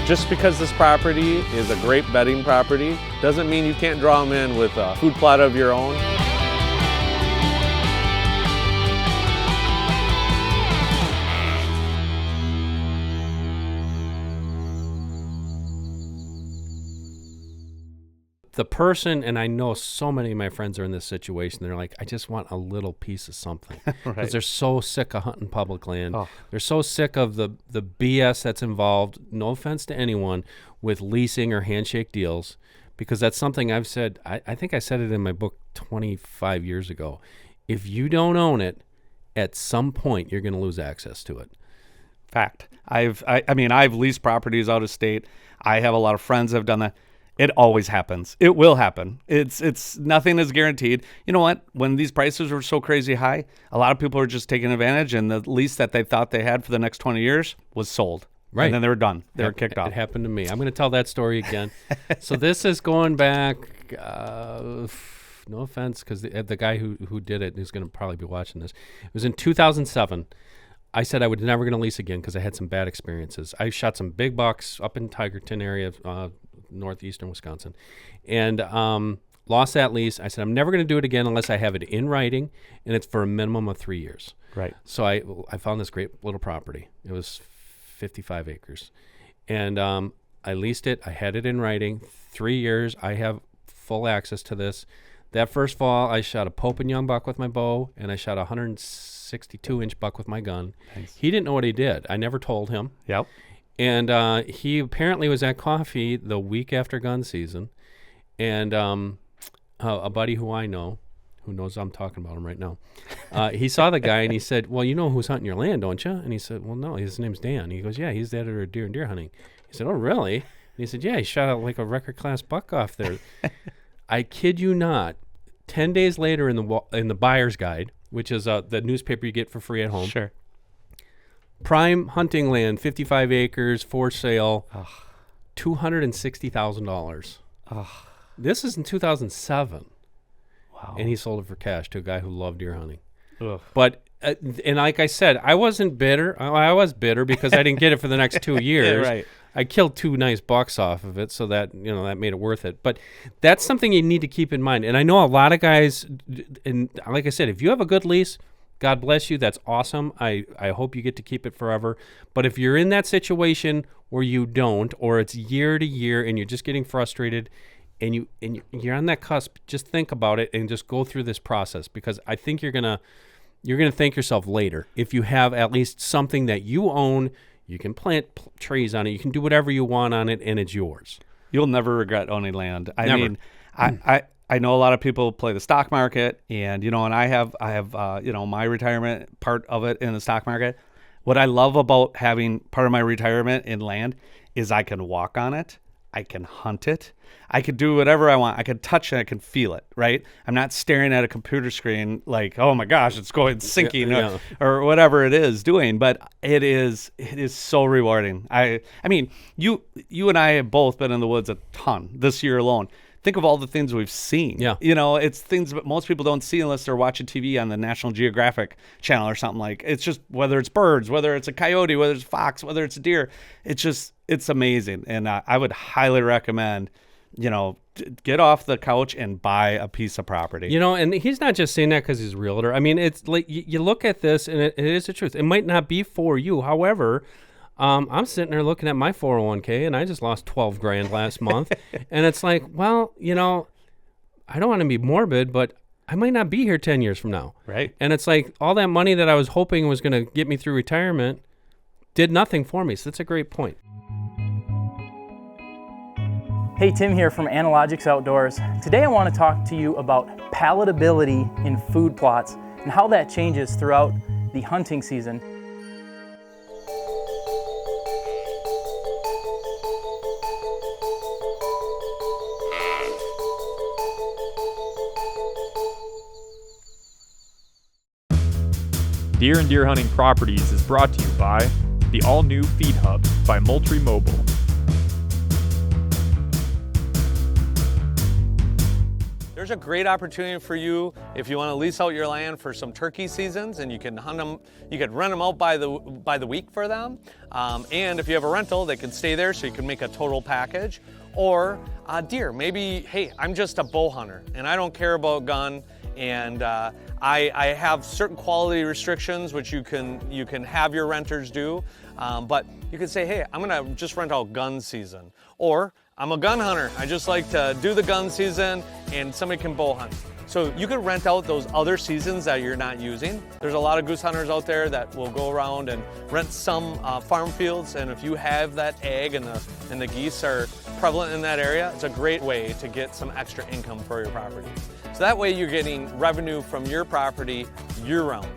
Just because this property is a great bedding property doesn't mean you can't draw them in with a food plot of your own. The person, and I know so many of my friends are in this situation, they're like, I just want a little piece of something. Because Right. they're so sick of hunting public land. Oh. They're so sick of the BS that's involved, no offense to anyone, with leasing or handshake deals. Because that's something I've said, I think I said it in my book 25 years ago. If you don't own it, at some point you're going to lose access to it. Fact. I mean, I've leased properties out of state. I have a lot of friends that have done that. It always happens. It will happen. It's nothing is guaranteed. You know what? When these prices were so crazy high, a lot of people are just taking advantage, and the lease that they thought they had for the next 20 years was sold. Right. And then they were done. They were kicked off. It happened to me. I'm going to tell that story again. So this is going back, no offense, because the guy who did it, who's going to probably be watching this, it was in 2007. I said I was never going to lease again because I had some bad experiences. I shot some big bucks up in Tigerton area, northeastern Wisconsin, and lost that lease. I said, I'm never going to do it again unless I have it in writing, and it's for a minimum of 3 years. Right. So I found this great little property. It was 55 acres. And I leased it. I had it in writing. 3 years. I have full access to this. That first fall, I shot a Pope and Young buck with my bow, and I shot a 162-inch buck with my gun. Nice. He didn't know what he did. I never told him. Yep. And he apparently was at coffee the week after gun season. And a buddy who I know, who knows I'm talking about him right now, he saw the guy and he said, well, you know who's hunting your land, don't you? And he said, well, no, his name's Dan. He goes, yeah, he's the editor of Deer and Deer Hunting. He said, oh, really? And he said, yeah, he shot out like a record class buck off there. I kid you not. 10 days later in the Buyer's Guide, which is the newspaper you get for free at home. Sure. Prime hunting land, 55 acres, for sale, Ugh. $260,000. Ugh. This is in 2007, Wow. and he sold it for cash to a guy who loved deer hunting. Ugh. But, and like I said, I wasn't bitter. I was bitter because I didn't get it for the next 2 years. Right. I killed 2 nice bucks off of it, so that that made it worth it. But that's something you need to keep in mind. And I know a lot of guys, and like I said, if you have a good lease, God bless you. That's awesome. I hope you get to keep it forever. But if you're in that situation where you don't, or it's year to year and you're just getting frustrated, and you're on that cusp, just think about it and just go through this process, because I think you're gonna thank yourself later if you have at least something that you own. You can plant trees on it. You can do whatever you want on it, and it's yours. You'll never regret owning land. I Never. mean, I know a lot of people play the stock market, and and I have my retirement part of it in the stock market. What I love about having part of my retirement in land is I can walk on it, I can hunt it, I could do whatever I want. I can touch it, I can feel it, right? I'm not staring at a computer screen like, oh my gosh, it's going sinking Yeah. or whatever it is doing. But it is so rewarding. I mean, you and I have both been in the woods a ton this year alone. Think of all the things we've seen. Yeah. It's things that most people don't see unless they're watching TV on the National Geographic channel or something. Like, it's just, whether it's birds, whether it's a coyote, whether it's a fox, whether it's a deer, it's amazing. And I would highly recommend, get off the couch and buy a piece of property. And he's not just saying that because he's a realtor. I mean, it's like you look at this, and it is the truth. It might not be for you. However, I'm sitting there looking at my 401k, and I just lost $12,000 last month. And it's like, well, I don't want to be morbid, but I might not be here 10 years from now. Right. And it's like all that money that I was hoping was going to get me through retirement did nothing for me. So that's a great point. Hey, Tim here from Analogics Outdoors. Today I want to talk to you about palatability in food plots and how that changes throughout the hunting season. Deer and Deer Hunting Properties is brought to you by the all-new Feed Hub by Moultrie Mobile. there's a great opportunity for you if you want to lease out your land for some turkey seasons, and you can hunt them, you could rent them out by the week for them. And if you have a rental, they can stay there so you can make a total package. Or deer, maybe, hey, I'm just a bow hunter and I don't care about gun, and I have certain quality restrictions which you can have your renters do, but you can say, hey, I'm gonna just rent out gun season. Or I'm a gun hunter, I just like to do the gun season, and somebody can bow hunt. So you could rent out those other seasons that you're not using. There's a lot of goose hunters out there that will go around and rent some farm fields, and if you have that ag and the geese are prevalent in that area, it's a great way to get some extra income for your property. So that way you're getting revenue from your property year-round.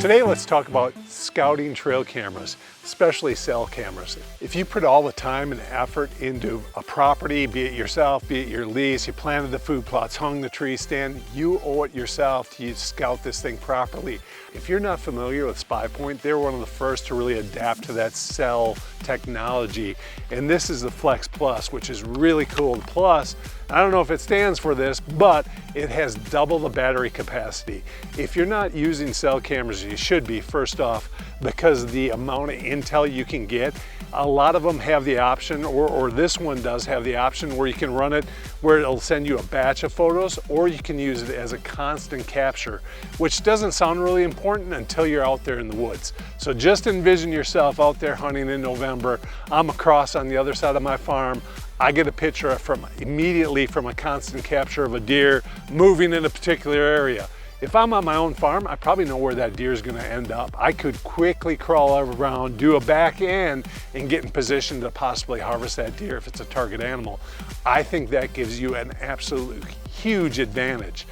Today, let's talk about scouting trail cameras, especially cell cameras. If you put all the time and effort into a property, be it yourself, be it your lease, you planted the food plots, hung the tree stand, you owe it yourself to scout this thing properly. If you're not familiar with SpyPoint, they're one of the first to really adapt to that cell technology. And this is the Flex Plus, which is really cool. The Plus, I don't know if it stands for this, but it has double the battery capacity. If you're not using cell cameras, you should be, first off, because the amount of intel you can get. A lot of them have the option, or this one does have the option, where you can run it where it'll send you a batch of photos, or you can use it as a constant capture, which doesn't sound really important until you're out there in the woods. So just envision yourself out there hunting in November. I'm across on the other side of my farm. I get a picture immediately from a constant capture of a deer moving in a particular area. If I'm on my own farm, I probably know where that deer is going to end up. I could quickly crawl around, do a back end, and get in position to possibly harvest that deer if it's a target animal. I think that gives you an absolute huge advantage.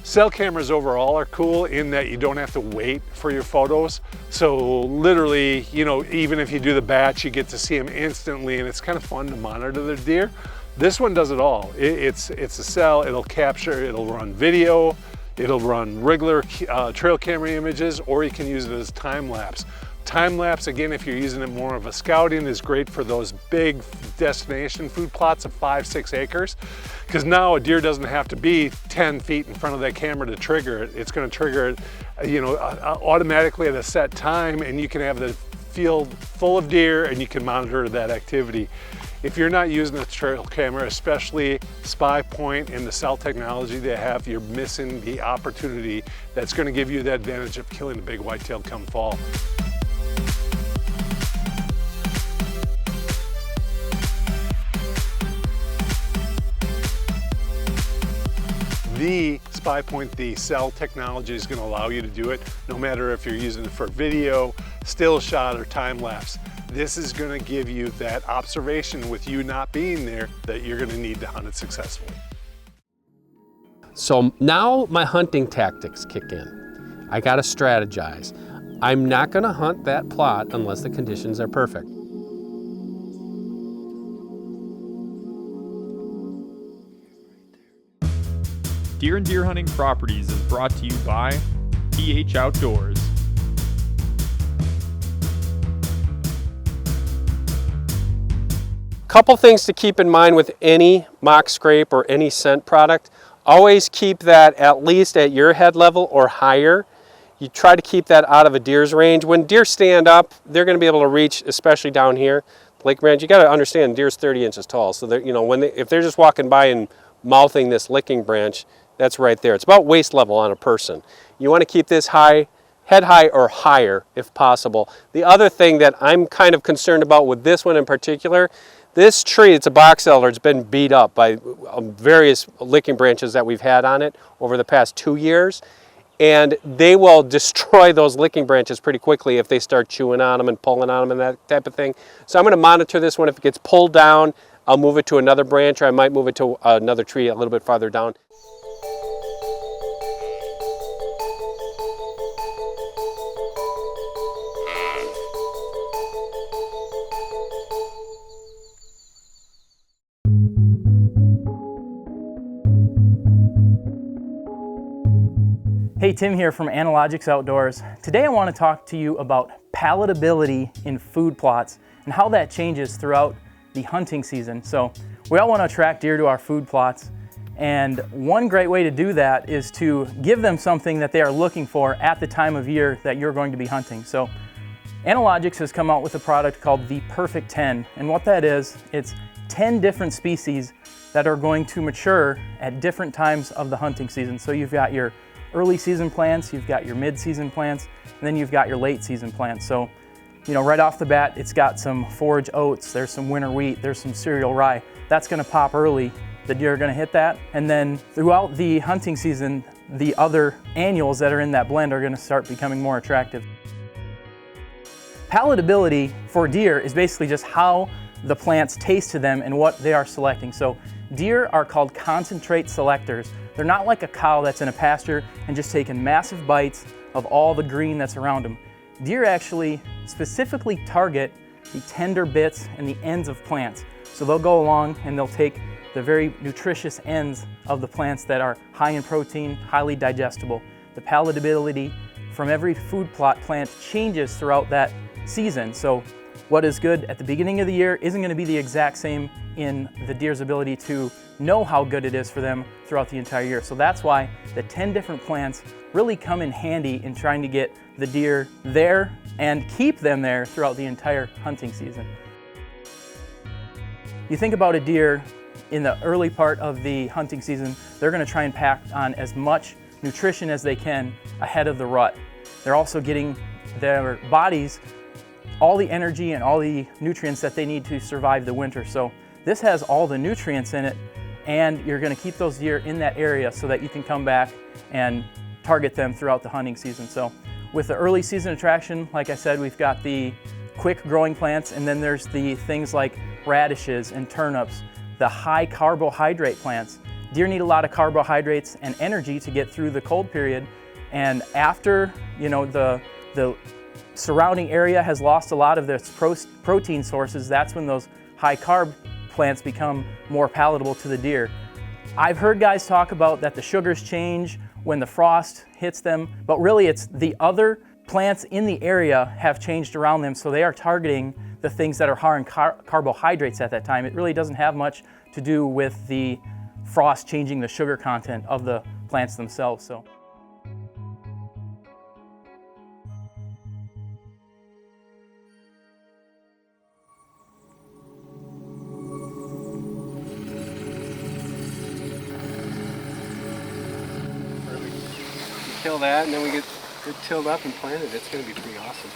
Cell cameras overall are cool in that you don't have to wait for your photos. So literally, you know, even if you do the batch, you get to see them instantly, and it's kind of fun to monitor the deer. This one does it all. It's a cell, it'll capture, it'll run video, it'll run regular trail camera images, or you can use it as time-lapse. Time-lapse, again, if you're using it more of a scouting, is great for those big destination food plots of 5-6 acres, because now a deer doesn't have to be 10 feet in front of that camera to trigger it. It's going to trigger it, you know, automatically at a set time, and you can have the field full of deer and you can monitor that activity. If you're not using a trail camera, especially SpyPoint and the cell technology they have, you're missing the opportunity that's going to give you the advantage of killing a big whitetail come fall. The SpyPoint, the cell technology, is going to allow you to do it no matter if you're using it for video, still shot, or time lapse. This is going to give you that observation with you not being there that you're going to need to hunt it successfully. So now my hunting tactics kick in. I got to strategize. I'm not going to hunt that plot unless the conditions are perfect. Deer and Deer Hunting Properties is brought to you by DDH Outdoors. Couple things to keep in mind with any mock scrape or any scent product. Always keep that at least at your head level or higher. You try to keep that out of a deer's range. When deer stand up, they're going to be able to reach, especially down here, Lake Ranch. You got to understand, deer's 30 inches tall, so you know, if they're just walking by and mouthing this licking branch, that's right there. It's about waist level on a person. You want to keep this high, head high or higher if possible. The other thing that I'm kind of concerned about with this one in particular, this tree, it's a box elder, it's been beat up by various licking branches that we've had on it over the past 2 years, and they will destroy those licking branches pretty quickly if they start chewing on them and pulling on them and that type of thing. So I'm going to monitor this one. If it gets pulled down, I'll move it to another branch, or I might move it to another tree a little bit farther down. Hey, Tim here from Analogics Outdoors. Today I want to talk to you about palatability in food plots and how that changes throughout the hunting season. So we all want to attract deer to our food plots, and one great way to do that is to give them something that they are looking for at the time of year that you're going to be hunting. So Analogics has come out with a product called the Perfect 10, and what that is, it's 10 different species that are going to mature at different times of the hunting season. So you've got your early season plants, you've got your mid-season plants, and then you've got your late season plants. So, you know, right off the bat, it's got some forage oats, there's some winter wheat, there's some cereal rye. That's gonna pop early. The deer are gonna hit that. And then throughout the hunting season, the other annuals that are in that blend are gonna start becoming more attractive. Palatability for deer is basically just how the plants taste to them and what they are selecting. So deer are called concentrate selectors. They're not like a cow that's in a pasture and just taking massive bites of all the green that's around them. Deer actually specifically target the tender bits and the ends of plants. So they'll go along and they'll take the very nutritious ends of the plants that are high in protein, highly digestible. The palatability from every food plot plant changes throughout that season. So what is good at the beginning of the year isn't going to be the exact same in the deer's ability to know how good it is for them throughout the entire year. So that's why the 10 different plants really come in handy in trying to get the deer there and keep them there throughout the entire hunting season. You think about a deer in the early part of the hunting season, they're going to try and pack on as much nutrition as they can ahead of the rut. They're also getting their bodies all the energy and all the nutrients that they need to survive the winter. So this has all the nutrients in it, and you're going to keep those deer in that area so that you can come back and target them throughout the hunting season. So with the early season attraction, like I said, we've got the quick growing plants, and then there's the things like radishes and turnips, the high carbohydrate plants. Deer need a lot of carbohydrates and energy to get through the cold period, and after, you know, the surrounding area has lost a lot of its protein sources, that's when those high carb plants become more palatable to the deer. I've heard guys talk about that the sugars change when the frost hits them, but really it's the other plants in the area have changed around them, so they are targeting the things that are high in carbohydrates at that time. It really doesn't have much to do with the frost changing the sugar content of the plants themselves. So. Kill that, and then we get tilled up and planted. It's going to be pretty awesome.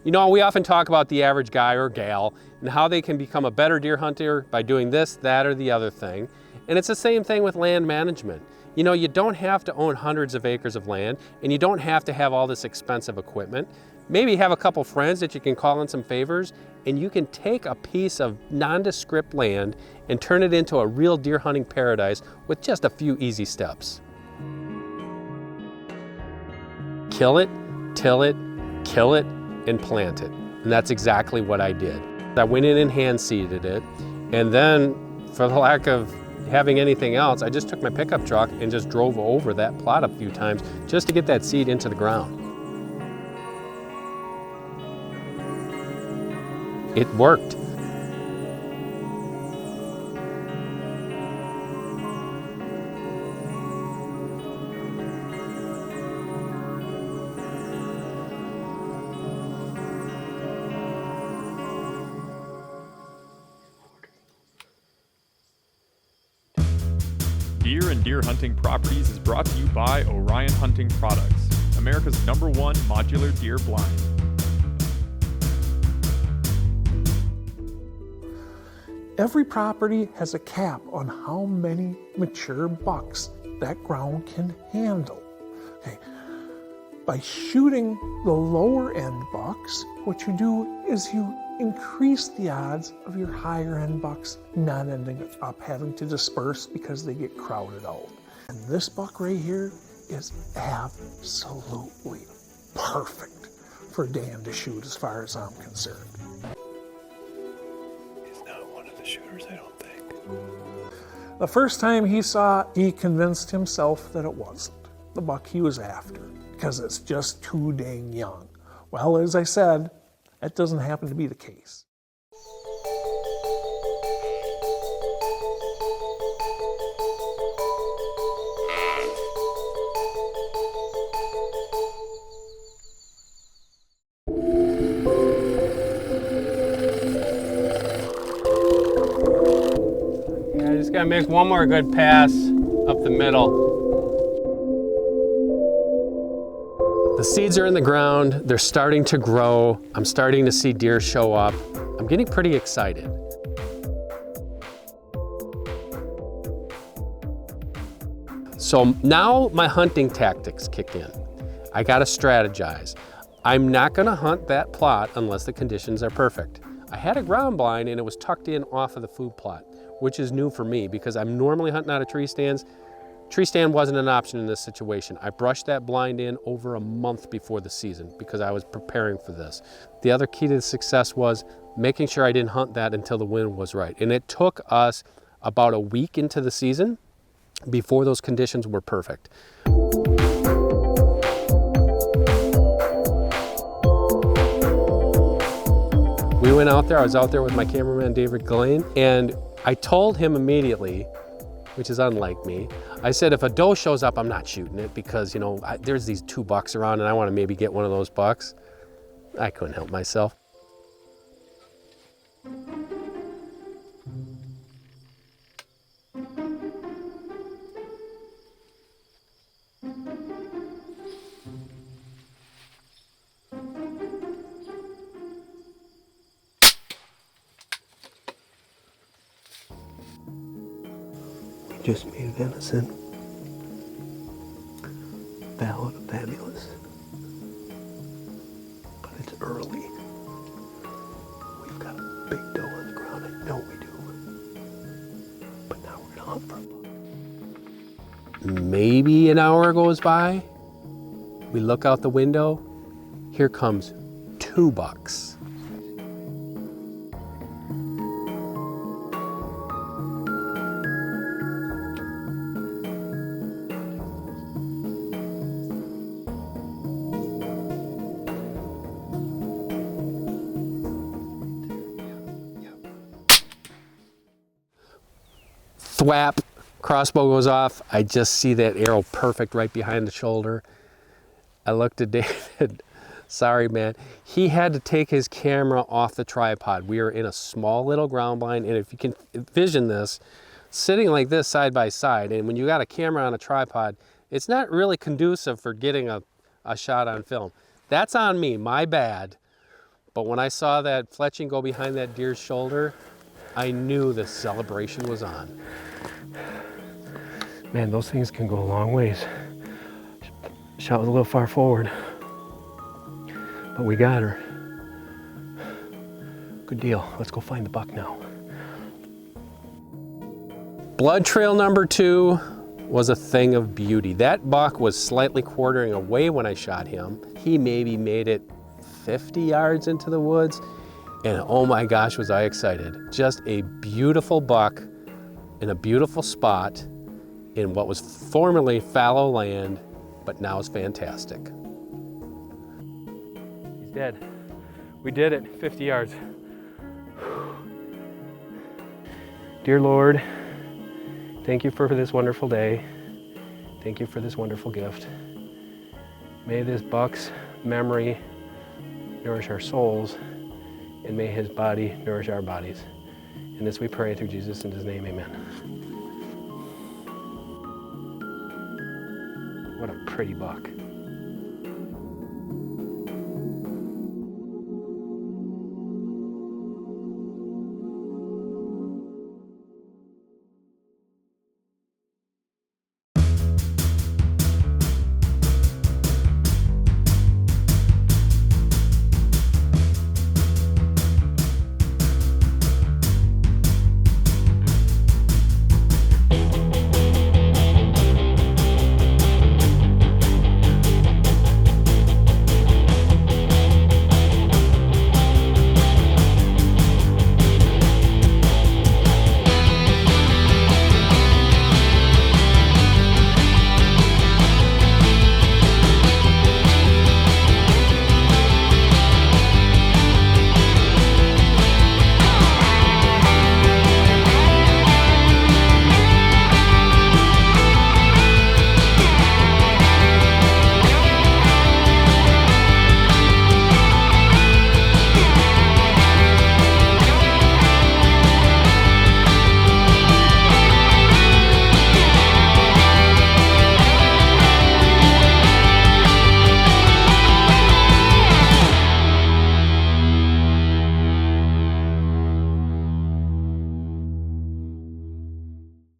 You know, we often talk about the average guy or gal and how they can become a better deer hunter by doing this, that, or the other thing. And it's the same thing with land management. You know, you don't have to own hundreds of acres of land, and you don't have to have all this expensive equipment. Maybe have a couple friends that you can call in some favors, and you can take a piece of nondescript land and turn it into a real deer hunting paradise with just a few easy steps. Kill it, till it, kill it, and plant it. And that's exactly what I did. I went in and hand seeded it, and then, for the lack of having anything else, I just took my pickup truck and just drove over that plot a few times just to get that seed into the ground. It worked. Deer and Deer Hunting Properties is brought to you by Orion Hunting Products, America's #1 modular deer blind. Every property has a cap on how many mature bucks that ground can handle. Okay. By shooting the lower end bucks, what you do is you increase the odds of your higher end bucks not ending up having to disperse because they get crowded out. And this buck right here is absolutely perfect for Dan to shoot as far as I'm concerned. He's not one of the shooters, I don't think. The first time he saw, he convinced himself that it wasn't the buck he was after, because it's just too dang young. Well, as I said, that doesn't happen to be the case. I just gotta make one more good pass up the middle. The seeds are in the ground, they're starting to grow. I'm starting to see deer show up. I'm getting pretty excited. So now my hunting tactics kick in. I gotta strategize. I'm not gonna hunt that plot unless the conditions are perfect. I had a ground blind and it was tucked in off of the food plot, which is new for me because I'm normally hunting out of tree stands. Tree stand wasn't an option in this situation. I brushed that blind in over a month before the season because I was preparing for this. The other key to the success was making sure I didn't hunt that until the wind was right. And it took us about a week into the season before those conditions were perfect. We went out there, I was out there with my cameraman David Gillane, and I told him immediately, which is unlike me, I said, if a doe shows up, I'm not shooting it because, you know, there's these 2 bucks around and I want to maybe get one of those bucks. I couldn't help myself. Just made venison. Ballad of Fabulous. But it's early. We've got a big doe on the ground. I know we do. But now we're gonna hunt for a buck. Maybe an hour goes by. We look out the window. Here comes 2 bucks. Thwap, crossbow goes off. I just see that arrow perfect right behind the shoulder. I looked at David, sorry man. He had to take his camera off the tripod. We are in a small little ground blind, and if you can envision this, sitting like this side by side, and when you got a camera on a tripod, it's not really conducive for getting a shot on film. That's on me, my bad. But when I saw that fletching go behind that deer's shoulder, I knew the celebration was on. Man, those things can go a long ways. Shot was a little far forward, but we got her. Good deal. Let's go find the buck now. Blood trail number 2 was a thing of beauty. That buck was slightly quartering away when I shot him. He maybe made it 50 yards into the woods, and oh my gosh, was I excited. Just a beautiful buck in a beautiful spot in what was formerly fallow land, but now is fantastic. He's dead. We did it, 50 yards. Dear Lord, thank you for this wonderful day. Thank you for this wonderful gift. May this buck's memory nourish our souls, and may his body nourish our bodies. And this we pray through Jesus in his name, amen. What a pretty buck.